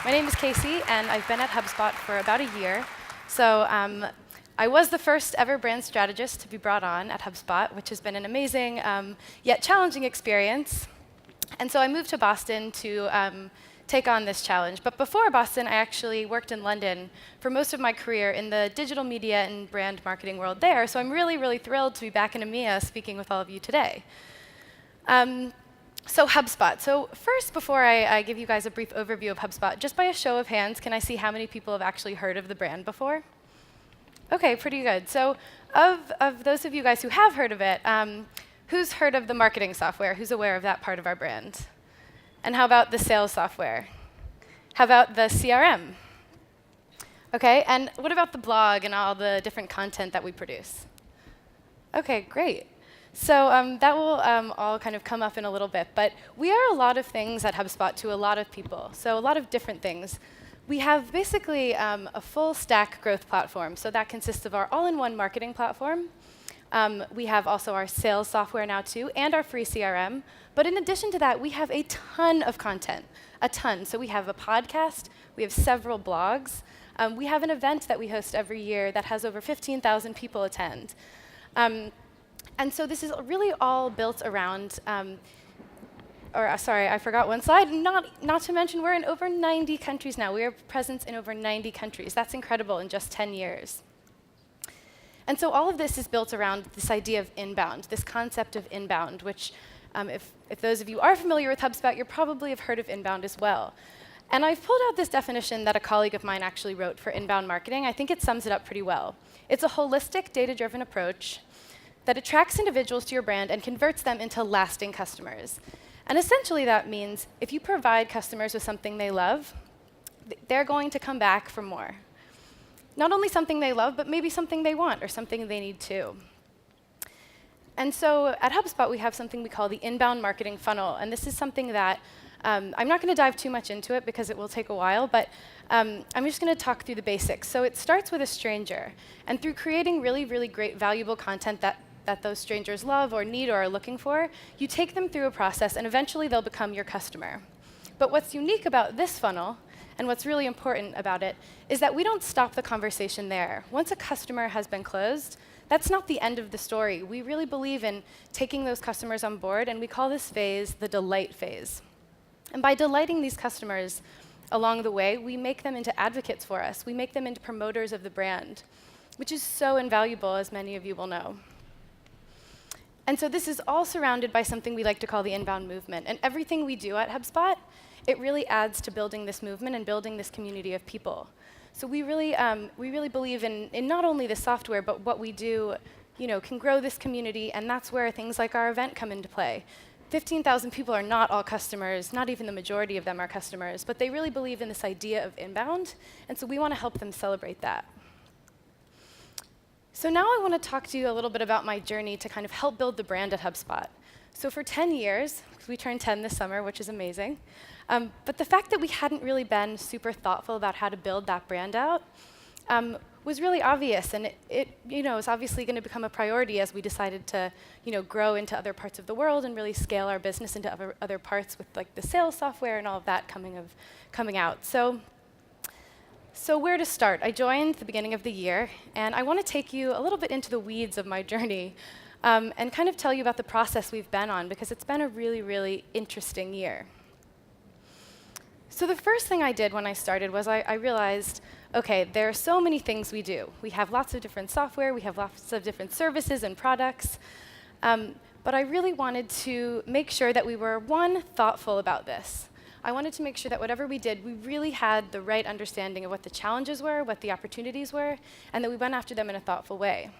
My name is Casey, and I've been at HubSpot for about a year. So I was the first ever brand strategist to be brought on at HubSpot, which has been an amazing yet challenging experience. And so I moved to Boston to take on this challenge. But before Boston, I actually worked in London for most of my career in the digital media and brand marketing world there. So I'm really, really thrilled to be back in EMEA speaking with all of you today. So HubSpot. So first, before I give you guys a brief overview of HubSpot, just by a show of hands, can I see how many people have actually heard of the brand before? OK, pretty good. So of those of you guys who have heard of it, who's heard of the marketing software? Who's aware of that part of our brand? And how about the sales software? How about the CRM? OK, and what about the blog and all the different content that we produce? OK, great. So that will all kind of come up in a little bit. But we are a lot of things at HubSpot to a lot of people, so a lot of different things. We have basically a full stack growth platform. So that consists of our all-in-one marketing platform. We have also our sales software now, too, and our free CRM. But in addition to that, we have a ton of content, a ton. So we have a podcast. We have several blogs. We have an event that we host every year that has over 15,000 people attend. And so this is really all built around, sorry, I forgot one slide. Not to mention, we're in over 90 countries now. We are present in over 90 countries. That's incredible in just 10 years. And so all of this is built around this idea of inbound, this concept of inbound, which if those of you are familiar with HubSpot, you probably have heard of inbound as well. And I've pulled out this definition that a colleague of mine actually wrote for inbound marketing. I think it sums it up pretty well. It's a holistic, data-driven approach that attracts individuals to your brand and converts them into lasting customers. And essentially that means if you provide customers with something they love, they're going to come back for more. Not only something they love, but maybe something they want or something they need too. And so at HubSpot, we have something we call the inbound marketing funnel. And this is something that I'm not going to dive too much into it because it will take a while, but I'm just going to talk through the basics. So it starts with a stranger. And through creating really, really great, valuable content that those strangers love or need or are looking for, you take them through a process, and eventually they'll become your customer. But what's unique about this funnel, and what's really important about it, is that we don't stop the conversation there. Once a customer has been closed, that's not the end of the story. We really believe in taking those customers on board, and we call this phase the delight phase. And by delighting these customers along the way, we make them into advocates for us. We make them into promoters of the brand, which is so invaluable, as many of you will know. And so this is all surrounded by something we like to call the inbound movement. And everything we do at HubSpot, it really adds to building this movement and building this community of people. So we really believe in not only the software, but what we do can grow this community, and that's where things like our event come into play. 15,000 people are not all customers, not even the majority of them are customers, but they really believe in this idea of inbound, and so we want to help them celebrate that. So now I want to talk to you a little bit about my journey to kind of help build the brand at HubSpot. So for 10 years, we turned 10 this summer, which is amazing, but the fact that we hadn't really been super thoughtful about how to build that brand out was really obvious, and it is obviously going to become a priority as we decided to grow into other parts of the world and really scale our business into other parts with like the sales software and all of that coming out. So where to start? I joined the beginning of the year, and I want to take you a little bit into the weeds of my journey and kind of tell you about the process we've been on, because it's been a really, really interesting year. So the first thing I did when I started was I realized, OK, there are so many things we do. We have lots of different software. We have lots of different services and products. But I really wanted to make sure that we were, one, thoughtful about this. I wanted to make sure that whatever we did, we really had the right understanding of what the challenges were, what the opportunities were, and that we went after them in a thoughtful way.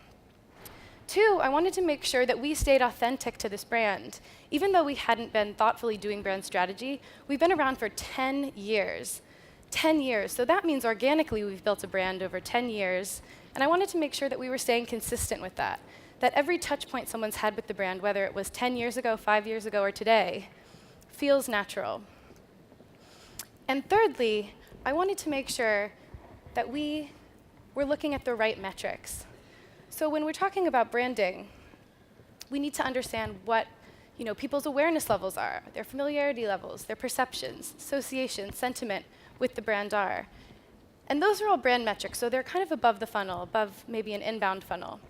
Two, I wanted to make sure that we stayed authentic to this brand. Even though we hadn't been thoughtfully doing brand strategy, we've been around for 10 years. 10 years. So that means organically we've built a brand over 10 years. And I wanted to make sure that we were staying consistent with that every touch point someone's had with the brand, whether it was 10 years ago, 5 years ago, or today, feels natural. And thirdly, I wanted to make sure that we were looking at the right metrics. So when we're talking about branding, we need to understand what people's awareness levels are, their familiarity levels, their perceptions, associations, sentiment with the brand are. And those are all brand metrics, so they're kind of above the funnel, above maybe an inbound funnel.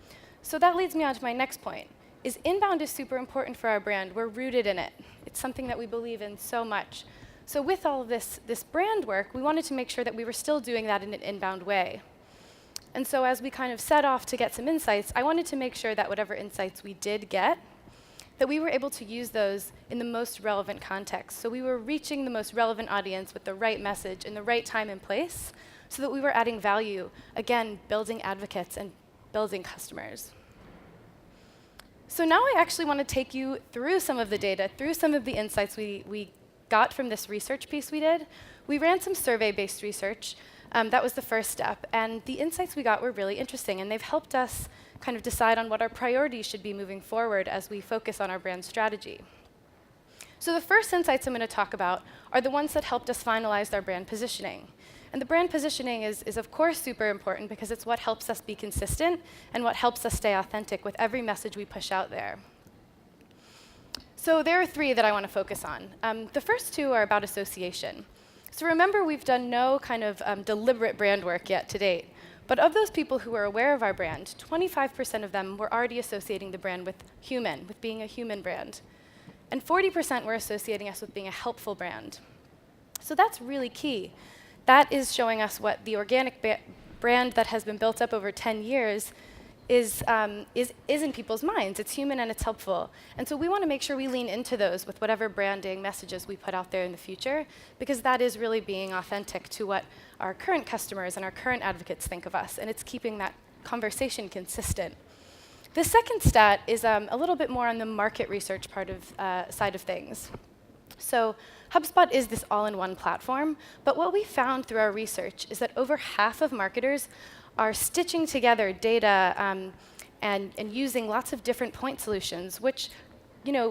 So that leads me on to my next point, is inbound is super important for our brand. We're rooted in it. It's something that we believe in so much. So with all of this brand work, we wanted to make sure that we were still doing that in an inbound way. And so as we kind of set off to get some insights, I wanted to make sure that whatever insights we did get, that we were able to use those in the most relevant context. So we were reaching the most relevant audience with the right message in the right time and place, so that we were adding value, again, building advocates and building customers. So now I actually want to take you through some of the data, through some of the insights we got from this research piece we did. We ran some survey-based research. That was the first step. And the insights we got were really interesting, and they've helped us kind of decide on what our priorities should be moving forward as we focus on our brand strategy. So the first insights I'm going to talk about are the ones that helped us finalize our brand positioning. And the brand positioning is of course super important because it's what helps us be consistent and what helps us stay authentic with every message we push out there. So there are three that I want to focus on. The first two are about association. So remember, we've done no kind of deliberate brand work yet to date. But of those people who are aware of our brand, 25% of them were already associating the brand with human, with being a human brand. And 40% were associating us with being a helpful brand. So that's really key. That is showing us what the organic brand that has been built up over 10 years is in people's minds. It's human and it's helpful. And so we want to make sure we lean into those with whatever branding messages we put out there in the future, because that is really being authentic to what our current customers and our current advocates think of us, and it's keeping that conversation consistent. The second stat is a little bit more on the market research part of side of things. So HubSpot is this all-in-one platform, but what we found through our research is that over half of marketers are stitching together data and using lots of different point solutions, which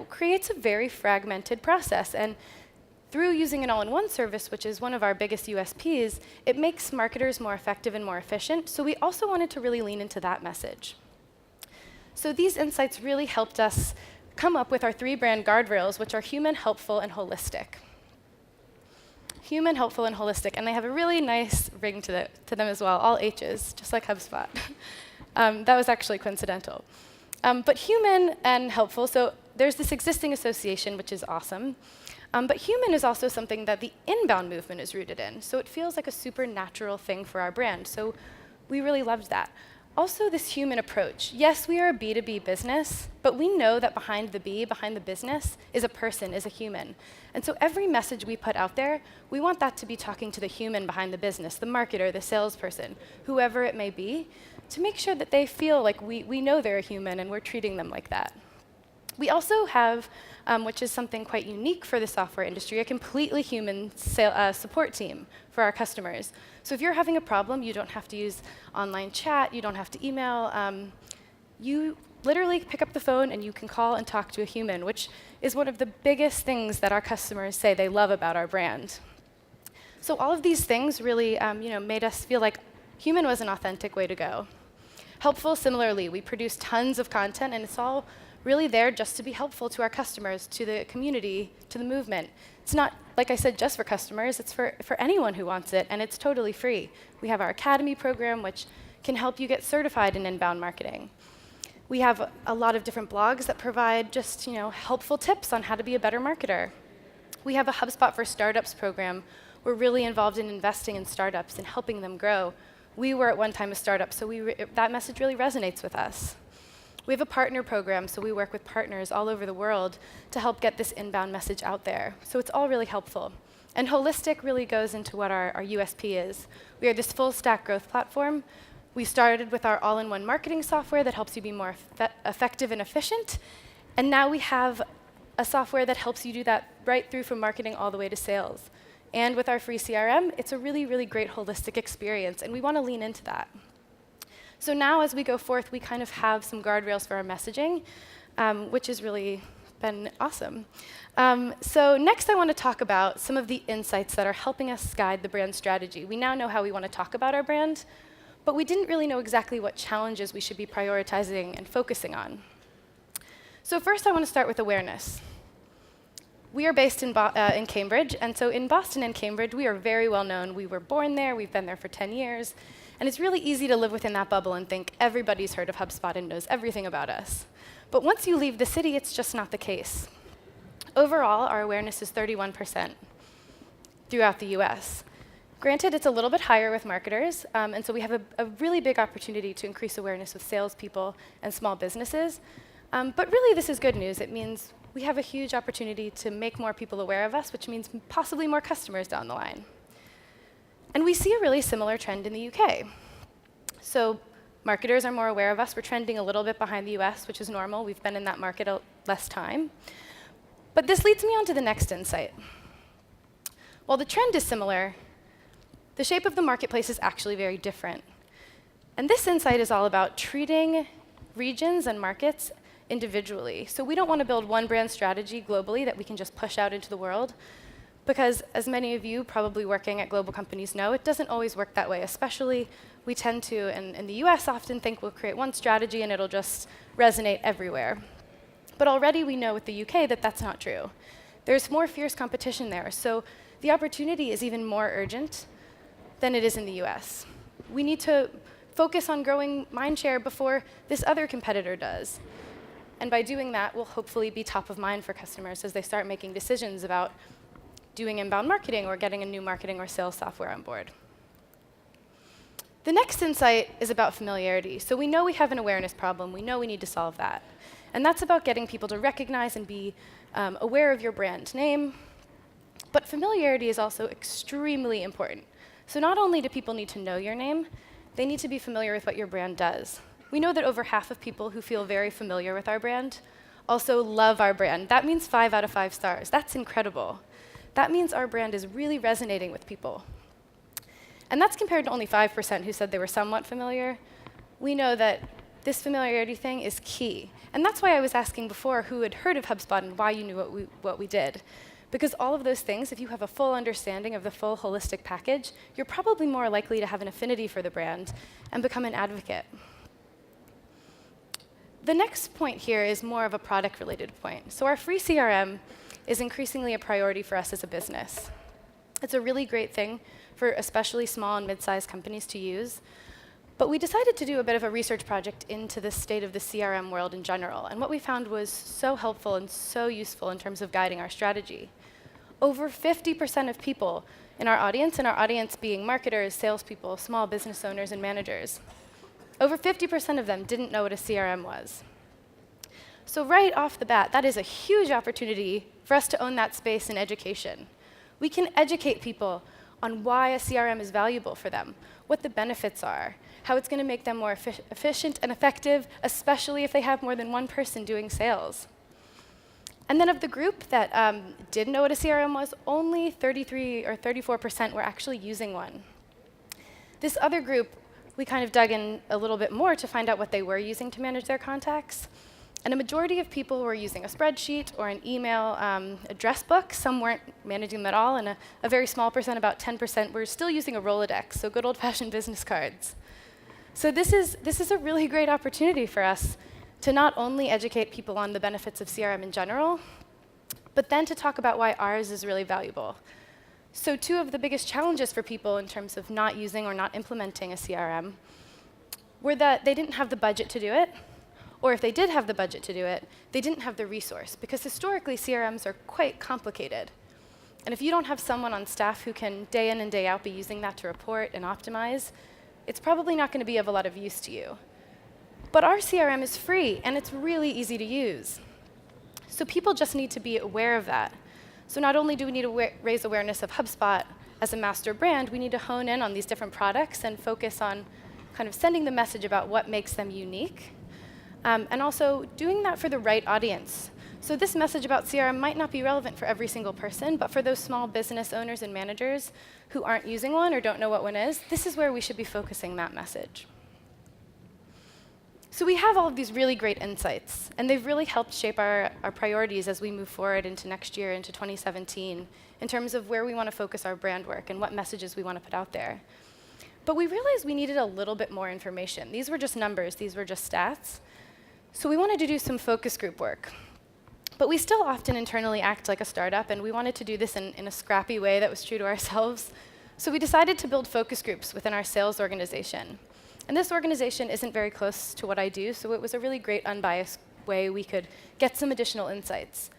creates a very fragmented process. And through using an all-in-one service, which is one of our biggest USPs, it makes marketers more effective and more efficient. So we also wanted to really lean into that message. So these insights really helped us come up with our 3 brand guardrails, which are human, helpful, and holistic. Human, helpful, and holistic. And they have a really nice ring to them as well, all H's, just like HubSpot. That was actually coincidental. But human and helpful, so there's this existing association, which is awesome. But human is also something that the inbound movement is rooted in. So it feels like a supernatural thing for our brand. So we really loved that. Also, this human approach. Yes, we are a B2B business, but we know that behind the B, behind the business, is a person, is a human. And so every message we put out there, we want that to be talking to the human behind the business, the marketer, the salesperson, whoever it may be, to make sure that they feel like we know they're a human and we're treating them like that. We also have, which is something quite unique for the software industry, a completely human support team for our customers. So if you're having a problem, you don't have to use online chat, you don't have to email. You literally pick up the phone and you can call and talk to a human, which is one of the biggest things that our customers say they love about our brand. So all of these things really made us feel like human was an authentic way to go. Helpful, similarly, we produce tons of content, and it's all really there just to be helpful to our customers, to the community, to the movement. It's not, like I said, just for customers. It's for anyone who wants it, and it's totally free. We have our Academy program, which can help you get certified in inbound marketing. We have a lot of different blogs that provide just helpful tips on how to be a better marketer. We have a HubSpot for Startups program. We're really involved in investing in startups and helping them grow. We were at one time a startup, so that message really resonates with us. We have a partner program, so we work with partners all over the world to help get this inbound message out there. So it's all really helpful. And holistic really goes into what our USP is. We are this full stack growth platform. We started with our all-in-one marketing software that helps you be more effective and efficient. And now we have a software that helps you do that right through from marketing all the way to sales. And with our free CRM, it's a really, really great holistic experience, and we want to lean into that. So now as we go forth, we kind of have some guardrails for our messaging, which has really been awesome. So next I want to talk about some of the insights that are helping us guide the brand strategy. We now know how we want to talk about our brand, but we didn't really know exactly what challenges we should be prioritizing and focusing on. So first, I want to start with awareness. We are based in Cambridge, and so in Boston and Cambridge, we are very well known. We were born there, we've been there for 10 years, and it's really easy to live within that bubble and think everybody's heard of HubSpot and knows everything about us. But once you leave the city, it's just not the case. Overall, our awareness is 31% throughout the US. Granted, it's a little bit higher with marketers, and so we have a really big opportunity to increase awareness with salespeople and small businesses. But really, this is good news. It means we have a huge opportunity to make more people aware of us, which means possibly more customers down the line. And we see a really similar trend in the UK. So marketers are more aware of us. We're trending a little bit behind the US, which is normal. We've been in that market less time. But this leads me on to the next insight. While the trend is similar, the shape of the marketplace is actually very different. And this insight is all about treating regions and markets individually. So we don't want to build one brand strategy globally that we can just push out into the world, because as many of you probably working at global companies know, it doesn't always work that way. Especially, we tend to, in the US, often think we'll create one strategy and it'll just resonate everywhere. But already we know with the UK that that's not true. There's more fierce competition there, so the opportunity is even more urgent than it is in the US. We need to focus on growing mindshare before this other competitor does. And by doing that, we'll hopefully be top of mind for customers as they start making decisions about doing inbound marketing or getting a new marketing or sales software on board. The next insight is about familiarity. So we know we have an awareness problem. We know we need to solve that. And that's about getting people to recognize and be aware of your brand name. But familiarity is also extremely important. So not only do people need to know your name, they need to be familiar with what your brand does. We know that over half of people who feel very familiar with our brand also love our brand. That means 5 out of 5 stars. That's incredible. That means our brand is really resonating with people. And that's compared to only 5% who said they were somewhat familiar. We know that this familiarity thing is key. And that's why I was asking before who had heard of HubSpot and why you knew what we did. Because all of those things, if you have a full understanding of the full holistic package, you're probably more likely to have an affinity for the brand and become an advocate. The next point here is more of a product-related point. So our free CRM is increasingly a priority for us as a business. It's a really great thing for especially small and mid-sized companies to use. But we decided to do a bit of a research project into the state of the CRM world in general. And what we found was so helpful and so useful in terms of guiding our strategy. Over 50% of people in our audience being marketers, salespeople, small business owners, and managers, over 50% of them didn't know what a CRM was. So right off the bat, that is a huge opportunity for us to own that space in education. We can educate people on why a CRM is valuable for them, what the benefits are, how it's going to make them more efficient and effective, especially if they have more than one person doing sales. And then of the group that did know what a CRM was, only 33 or 34% were actually using one. This other group, we kind of dug in a little bit more to find out what they were using to manage their contacts. And a majority of people were using a spreadsheet or an email address book. Some weren't managing them at all, and a very small percent, about 10%, were still using a Rolodex, so good old-fashioned business cards. So this is a really great opportunity for us to not only educate people on the benefits of CRM in general, but then to talk about why ours is really valuable. So 2 of the biggest challenges for people in terms of not using or not implementing a CRM were that they didn't have the budget to do it, or if they did have the budget to do it, they didn't have the resource, because historically CRMs are quite complicated. And if you don't have someone on staff who can day in and day out be using that to report and optimize, it's probably not going to be of a lot of use to you. But our CRM is free, and it's really easy to use. So people just need to be aware of that. So not only do we need to raise awareness of HubSpot as a master brand, we need to hone in on these different products and focus on kind of sending the message about what makes them unique, and also doing that for the right audience. So this message about CRM might not be relevant for every single person, but for those small business owners and managers who aren't using one or don't know what one is, this is where we should be focusing that message. So we have all of these really great insights, and they've really helped shape our priorities as we move forward into next year, into 2017, in terms of where we want to focus our brand work and what messages we want to put out there. But we realized we needed a little bit more information. These were just numbers. These were just stats. So we wanted to do some focus group work. But we still often internally act like a startup, and we wanted to do this in a scrappy way that was true to ourselves. So we decided to build focus groups within our sales organization. And this organization isn't very close to what I do, so it was a really great unbiased way we could get some additional insights.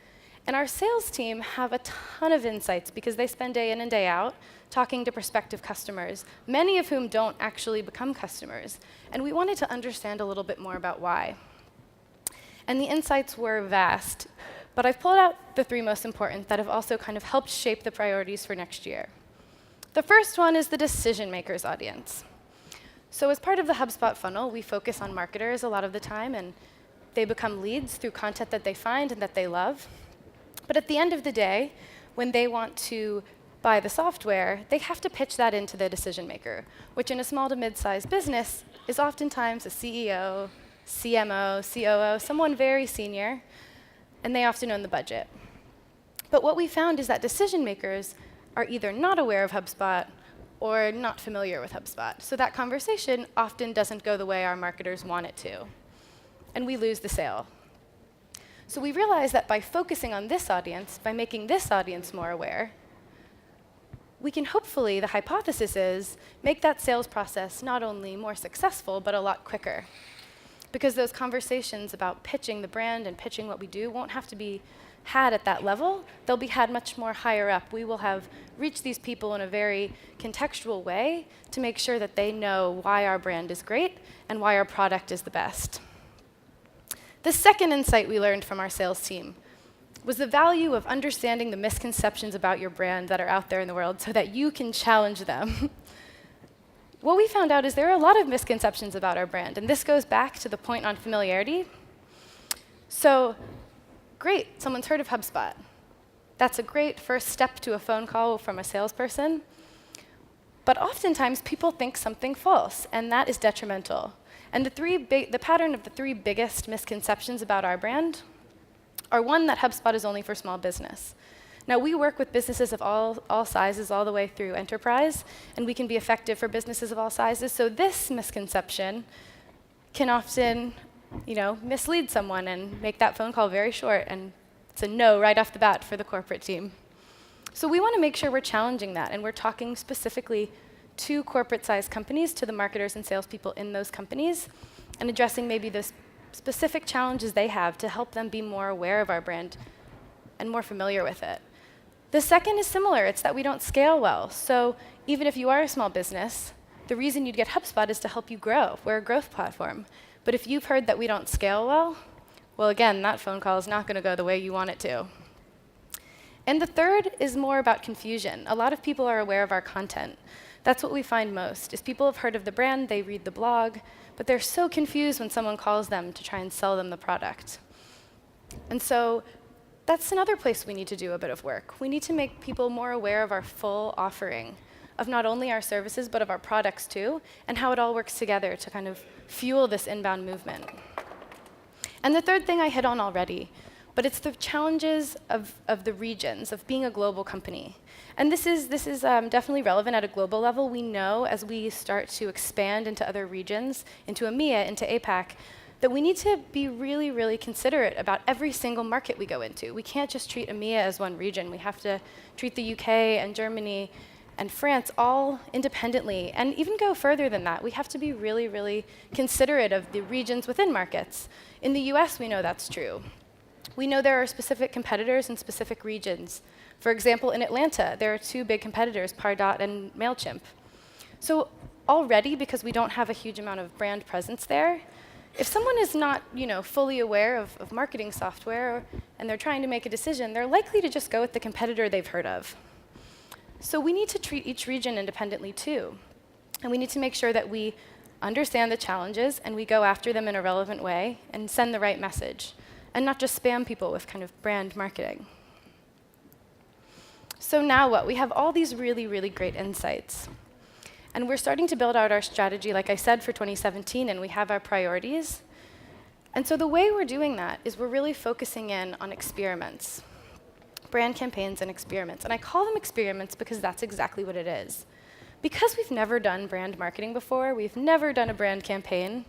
And our sales team have a ton of insights because they spend day in and day out talking to prospective customers, many of whom don't actually become customers. And we wanted to understand a little bit more about why. And the insights were vast, but I've pulled out the 3 most important that have also kind of helped shape the priorities for next year. The first one is the decision makers audience. So as part of the HubSpot funnel, we focus on marketers a lot of the time, and they become leads through content that they find and that they love. But at the end of the day, when they want to buy the software, they have to pitch that into the decision maker, which in a small to mid-sized business is oftentimes a CEO, CMO, COO, someone very senior, and they often own the budget. But what we found is that decision makers are either not aware of HubSpot or not familiar with HubSpot. So that conversation often doesn't go the way our marketers want it to, and we lose the sale. So we realized that by focusing on this audience, by making this audience more aware, we can hopefully, the hypothesis is, make that sales process not only more successful, but a lot quicker. Because those conversations about pitching the brand and pitching what we do won't have to be had at that level. They'll be had much more higher up. We will have reached these people in a very contextual way to make sure that they know why our brand is great and why our product is the best. The second insight we learned from our sales team was the value of understanding the misconceptions about your brand that are out there in the world so that you can challenge them. What we found out is there are a lot of misconceptions about our brand, and this goes back to the point on familiarity. So, great, someone's heard of HubSpot. That's a great first step to a phone call from a salesperson. But oftentimes, people think something false, and that is detrimental. And the pattern of the 3 biggest misconceptions about our brand are, 1, that HubSpot is only for small business. Now, we work with businesses of all sizes all the way through enterprise, and we can be effective for businesses of all sizes. So this misconception can often, mislead someone and make that phone call very short, and it's a no right off the bat for the corporate team. So we want to make sure we're challenging that, and we're talking specifically to corporate-sized companies, to the marketers and salespeople in those companies, and addressing maybe the specific challenges they have to help them be more aware of our brand and more familiar with it. The second is similar. It's that we don't scale well. So even if you are a small business, the reason you'd get HubSpot is to help you grow. We're a growth platform. But if you've heard that we don't scale well, again, that phone call is not going to go the way you want it to. And the third is more about confusion. A lot of people are aware of our content. That's what we find most, is people have heard of the brand, they read the blog, but they're so confused when someone calls them to try and sell them the product. And so that's another place we need to do a bit of work. We need to make people more aware of our full offering, of not only our services, but of our products too, and how it all works together to kind of fuel this inbound movement. And the third thing I hit on already, but it's the challenges of the regions, of being a global company. And this is definitely relevant at a global level. We know as we start to expand into other regions, into EMEA, into APAC, that we need to be really, really considerate about every single market we go into. We can't just treat EMEA as one region. We have to treat the UK and Germany and France all independently, and even go further than that. We have to be really, really considerate of the regions within markets. In the US, we know that's true. We know there are specific competitors in specific regions. For example, in Atlanta, there are 2 big competitors, Pardot and MailChimp. So already, because we don't have a huge amount of brand presence there, if someone is not, fully aware of marketing software and they're trying to make a decision, they're likely to just go with the competitor they've heard of. So we need to treat each region independently too. And we need to make sure that we understand the challenges and we go after them in a relevant way and send the right message, and not just spam people with kind of brand marketing. So now what? We have all these really, really great insights. And we're starting to build out our strategy, like I said, for 2017, and we have our priorities. And so the way we're doing that is we're really focusing in on experiments, brand campaigns and experiments. And I call them experiments because that's exactly what it is. Because we've never done brand marketing before, we've never done a brand campaign,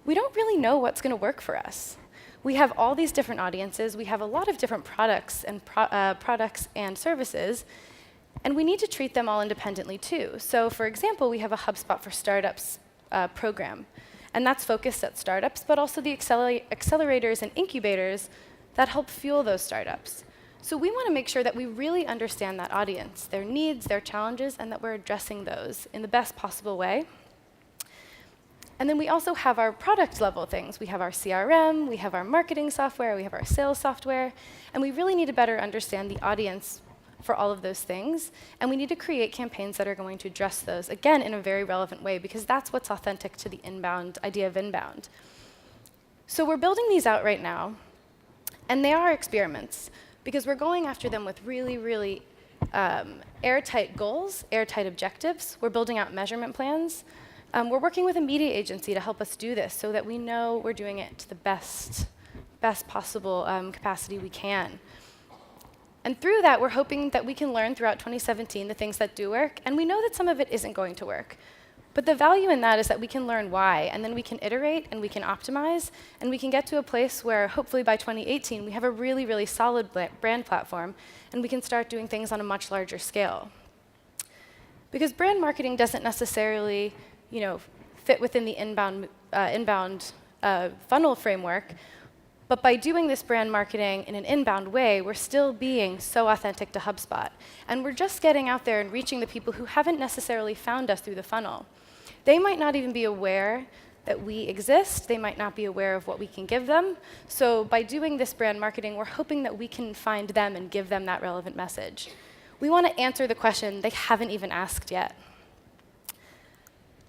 we don't really know what's going to work for us. We have all these different audiences. We have a lot of different products and services, and we need to treat them all independently too. So for example, we have a HubSpot for Startups program, and that's focused at startups, but also the accelerators and incubators that help fuel those startups. So we want to make sure that we really understand that audience, their needs, their challenges, and that we're addressing those in the best possible way. And then we also have our product level things. We have our CRM, we have our marketing software, we have our sales software, and we really need to better understand the audience for all of those things. And we need to create campaigns that are going to address those, again, in a very relevant way, because that's what's authentic to the inbound idea of inbound. So we're building these out right now, and they are experiments, because we're going after them with really, really airtight goals, airtight objectives. We're building out measurement plans. We're working with a media agency to help us do this so that we know we're doing it to the best possible capacity we can. And through that, we're hoping that we can learn throughout 2017 the things that do work, and we know that some of it isn't going to work. But the value in that is that we can learn why, and then we can iterate, and we can optimize, and we can get to a place where, hopefully by 2018, we have a really, really solid brand platform, and we can start doing things on a much larger scale. Because brand marketing doesn't necessarily fit within the inbound funnel framework, but by doing this brand marketing in an inbound way, we're still being so authentic to HubSpot. And we're just getting out there and reaching the people who haven't necessarily found us through the funnel. They might not even be aware that we exist. They might not be aware of what we can give them. So by doing this brand marketing, we're hoping that we can find them and give them that relevant message. We want to answer the question they haven't even asked yet.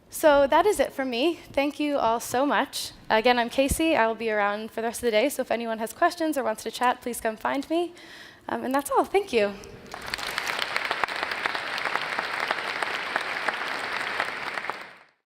So that is it from me. Thank you all so much. Again, I'm Casey. I will be around for the rest of the day, so if anyone has questions or wants to chat, please come find me. And that's all. Thank you.